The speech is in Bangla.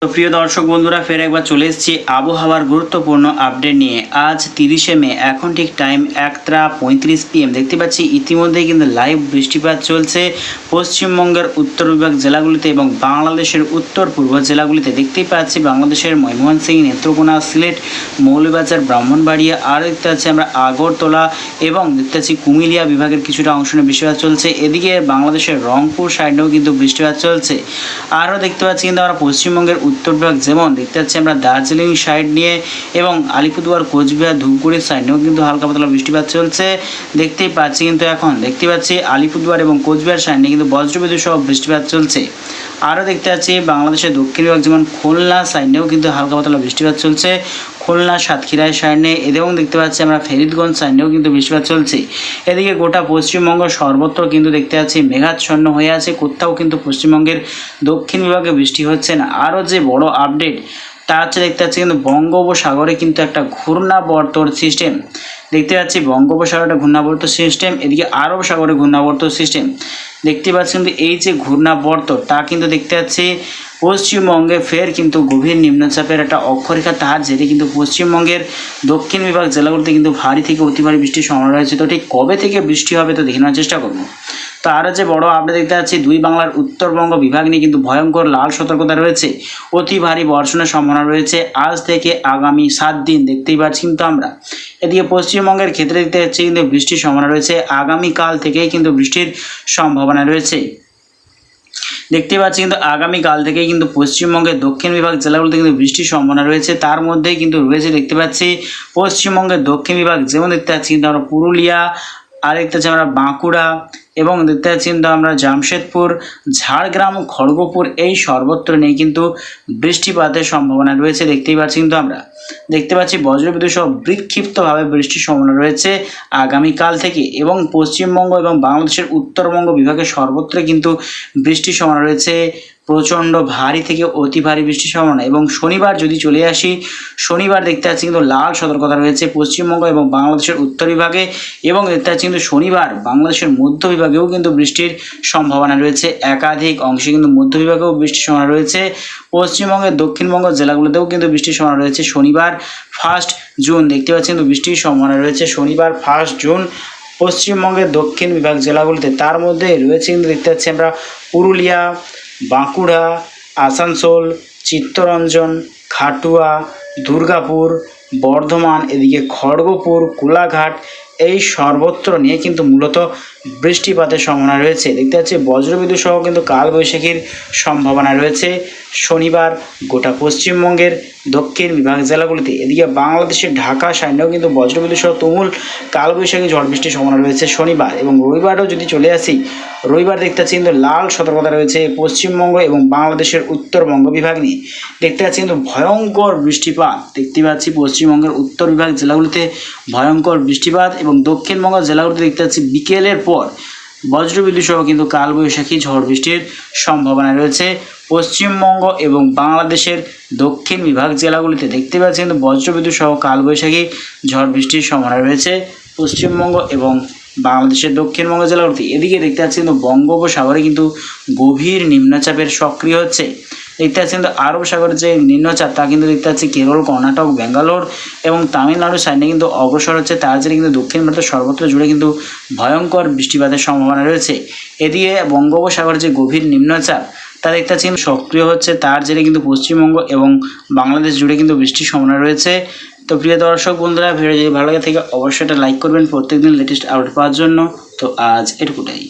তো প্রিয় দর্শক বন্ধুরা ফের একবার চলে এসেছি আবহাওয়ার গুরুত্বপূর্ণ আপডেট নিয়ে। আজ 30শে মে, এখন ঠিক টাইম 1:35 PM। দেখতে পাচ্ছি ইতিমধ্যেই কিন্তু লাইভ বৃষ্টিপাত চলছে পশ্চিমবঙ্গের উত্তর বিভাগ জেলাগুলিতে এবং বাংলাদেশের উত্তর পূর্ব জেলাগুলিতে। দেখতেই পাচ্ছি বাংলাদেশের ময়মনসিংহ, নেত্রকোনা, সিলেট, মৌলভীবাজার, ব্রাহ্মণবাড়িয়া, আর দেখতে পাচ্ছি আমরা আগরতলা এবং দেখতে পাচ্ছি কুমিল্লা বিভাগের কিছুটা অংশ নিয়ে বৃষ্টিপাত চলছে। এদিকে বাংলাদেশের রংপুর সাইডেও কিন্তু বৃষ্টিপাত চলছে। আরও দেখতে পাচ্ছি কিন্তু আমরা পশ্চিমবঙ্গের উত্তর বিভাগ, যেমন দেখতে পাচ্ছি আমরা দার্জিলিং সাইড নিয়ে এবং আলিপুরদুয়ার, কোচবিহার, ধূপগুড়ির সাইডেও কিন্তু হালকা পাতলা বৃষ্টিপাত চলছে। দেখতেই পাচ্ছি কিন্তু এখন দেখতে পাচ্ছি আলিপুরদুয়ার এবং কোচবিহার সাইডে কিন্তু বজ্রবিদ্যুৎ সহ বৃষ্টিপাত চলছে। আরও দেখতে পাচ্ছি বাংলাদেশের দক্ষিণ বিভাগ যেমন খুলনা সাইডেও কিন্তু হালকা পাতলা বৃষ্টিপাত চলছে। খুলনা, সাতক্ষীরায় সাইডে এবং দেখতে পাচ্ছি আমরা ফরিদগঞ্জ সাইডেও কিন্তু বৃষ্টিপাত চলছে। এদিকে গোটা পশ্চিমবঙ্গ সর্বত্র কিন্তু দেখতে পাচ্ছি মেঘাচ্ছন্ন হয়ে আছে, কোথাও কিন্তু পশ্চিমবঙ্গের দক্ষিণ বিভাগে বৃষ্টি হচ্ছে না। আরও যে বড় আপডেট তা হচ্ছে দেখতে পাচ্ছি কিন্তু বঙ্গোপসাগরে কিন্তু একটা ঘূর্ণাবর্তর সিস্টেম দেখতে পাচ্ছি। বঙ্গোপসাগরে ঘূর্ণাবর্ত সিস্টেম, এদিকে আরব সাগরে ঘূর্ণাবর্ত সিস্টেম দেখতে পাচ্ছি। কিন্তু এই যে ঘূর্ণাবর্ত তা কিন্তু দেখতে পাচ্ছি পশ্চিমবঙ্গে ফের কিন্তু গভীর নিম্নচাপের একটা অক্ষরেখা, তার জেরে কিন্তু পশ্চিমবঙ্গের দক্ষিণ বিভাগ জেলাগুলিতে কিন্তু ভারী থেকে অতি ভারী বৃষ্টির সম্ভাবনা রয়েছে। তো ঠিক কবে থেকে বৃষ্টি হবে তো দেখে নেওয়ার চেষ্টা করবো। তো আরও যে বড় আপডেট দেখতে পাচ্ছি, দুই বাংলার উত্তরবঙ্গ বিভাগ নিয়ে কিন্তু ভয়ঙ্কর লাল সতর্কতা রয়েছে। অতি ভারী বর্ষণের সম্ভাবনা রয়েছে আজ থেকে আগামী 7 দিন দেখতেই পাচ্ছি কিন্তু আমরা। এদিকে পশ্চিমবঙ্গের ক্ষেত্রে দেখতে পাচ্ছি কিন্তু বৃষ্টির সম্ভাবনা রয়েছে, আগামীকাল থেকেই কিন্তু বৃষ্টির সম্ভাবনা রয়েছে। দেখতে পাচ্ছি কিন্তু আগামীকাল থেকেই কিন্তু পশ্চিমবঙ্গের দক্ষিণ বিভাগ জেলাগুলোতে কিন্তু বৃষ্টির সম্ভাবনা রয়েছে। তার মধ্যেই কিন্তু রয়েছে দেখতে পাচ্ছি পশ্চিমবঙ্গের দক্ষিণ বিভাগ, যেমন দেখতে পাচ্ছি কিন্তু আমরা পুরুলিয়া, আর দেখতে পাচ্ছি আমরা বাঁকুড়া এবং দেখতে পাচ্ছি কিন্তু আমরা জামশেদপুর, ঝাড়গ্রাম, খড়গপুর, এই সর্বত্র নিয়ে কিন্তু বৃষ্টিপাতের সম্ভাবনা রয়েছে। দেখতেই পাচ্ছি কিন্তু আমরা দেখতে পাচ্ছি বজ্রবিদ্যুৎ সহ বিক্ষিপ্তভাবে বৃষ্টির সম্ভাবনা রয়েছে আগামীকাল থেকে, এবং পশ্চিমবঙ্গ এবং বাংলাদেশের উত্তরবঙ্গ বিভাগের সর্বত্র কিন্তু বৃষ্টির সম্ভাবনা রয়েছে প্রচণ্ড ভারী থেকে অতি ভারী বৃষ্টির সম্ভাবনা। এবং শনিবার যদি চলে আসি, শনিবার দেখতে পাচ্ছি কিন্তু লাল সতর্কতা রয়েছে পশ্চিমবঙ্গ এবং বাংলাদেশের উত্তর বিভাগে, এবং দেখতে পাচ্ছি কিন্তু শনিবার বাংলাদেশের মধ্য বিভাগেও কিন্তু বৃষ্টির সম্ভাবনা রয়েছে। একাধিক অংশে কিন্তু মধ্য বিভাগেও বৃষ্টির সম্ভাবনা রয়েছে। পশ্চিমবঙ্গের দক্ষিণবঙ্গ জেলাগুলোতেও কিন্তু বৃষ্টির সম্ভাবনা রয়েছে। শনিবার 1 জুন দেখতে পাচ্ছি কিন্তু বৃষ্টির সম্ভাবনা রয়েছে শনিবার 1 জুন পশ্চিমবঙ্গের দক্ষিণ বিভাগ জেলাগুলিতে। তার মধ্যে রয়েছে কিন্তু দেখতে পাচ্ছি আমরা পুরুলিয়া, বাঁকুড়া, আসানসোল, চিত্তরঞ্জন, খাটুয়া, দুর্গাপুর, বর্ধমান, এদিকে খড়গপুর, কোলাঘাট, এই সর্বত্র নিয়ে কিন্তু মূলত বৃষ্টিপাতের সম্ভাবনা রয়েছে। দেখতে পাচ্ছি বজ্রবিদ্যুৎ সহ কিন্তু কালবৈশাখীর সম্ভাবনা রয়েছে শনিবার গোটা পশ্চিমবঙ্গের দক্ষিণ বিভাগ জেলাগুলিতে। এদিকে বাংলাদেশের ঢাকা সাইডেও কিন্তু বজ্রবিদ্যুৎ সহ তুমুল কালবৈশাখী ঝড় বৃষ্টির সম্ভাবনা রয়েছে শনিবার। এবং রবিবারও যদি চলে আসি, রবিবার দেখতে পাচ্ছি কিন্তু লাল সতর্কতা রয়েছে পশ্চিমবঙ্গ এবং বাংলাদেশের উত্তরবঙ্গ বিভাগ নিয়ে। দেখতে পাচ্ছি কিন্তু ভয়ঙ্কর বৃষ্টিপাত দেখতে পাচ্ছি পশ্চিমবঙ্গের উত্তর বিভাগ জেলাগুলিতে ভয়ঙ্কর বৃষ্টিপাত, এবং দক্ষিণবঙ্গ জেলাগুলিতে দেখতে পাচ্ছি বিকেলের পর বজ্রবিদ্যুৎ সহ কিন্তু কালবৈশাখী ঝড় বৃষ্টির সম্ভাবনা রয়েছে পশ্চিমবঙ্গ এবং বাংলাদেশের দক্ষিণ বিভাগ জেলাগুলিতে। দেখতে পাচ্ছি কিন্তু বজ্রবিদ্যুৎ সহ কালবৈশাখী ঝড় বৃষ্টির সম্ভাবনা রয়েছে পশ্চিমবঙ্গ এবং বাংলাদেশের দক্ষিণবঙ্গ জেলাগুলিতে। এদিকে দেখতে পাচ্ছি কিন্তু বঙ্গোপসাগরে কিন্তু গভীর নিম্নচাপের সক্রিয় হচ্ছে। দেখতে পাচ্ছি কিন্তু আরব সাগরের যে নিম্নচাপ তা কিন্তু দেখতে পাচ্ছি কেরল, কর্ণাটক, ব্যাঙ্গালোর এবং তামিলনাড়ুর সাইডে কিন্তু অগ্রসর হচ্ছে। তার জন্য কিন্তু দক্ষিণ ভারতের সর্বত্র জুড়ে কিন্তু ভয়ঙ্কর বৃষ্টিপাতের সম্ভাবনা রয়েছে। এদিকে বঙ্গোপসাগরের যে গভীর নিম্নচাপ তা দেখতে পাচ্ছি কিন্তু সক্রিয় হচ্ছে, তার জেরে কিন্তু পশ্চিমবঙ্গ এবং বাংলাদেশ জুড়ে কিন্তু বৃষ্টির সম্ভাবনা রয়েছে। তো প্রিয় দর্শক বন্ধুরা, ভিডিও যদি ভালো লাগে থাকে অবশ্যই এটা লাইক করবেন প্রত্যেকদিন লেটেস্ট আপডেট পাওয়ার জন্য। তো আজ এটুকুটাই।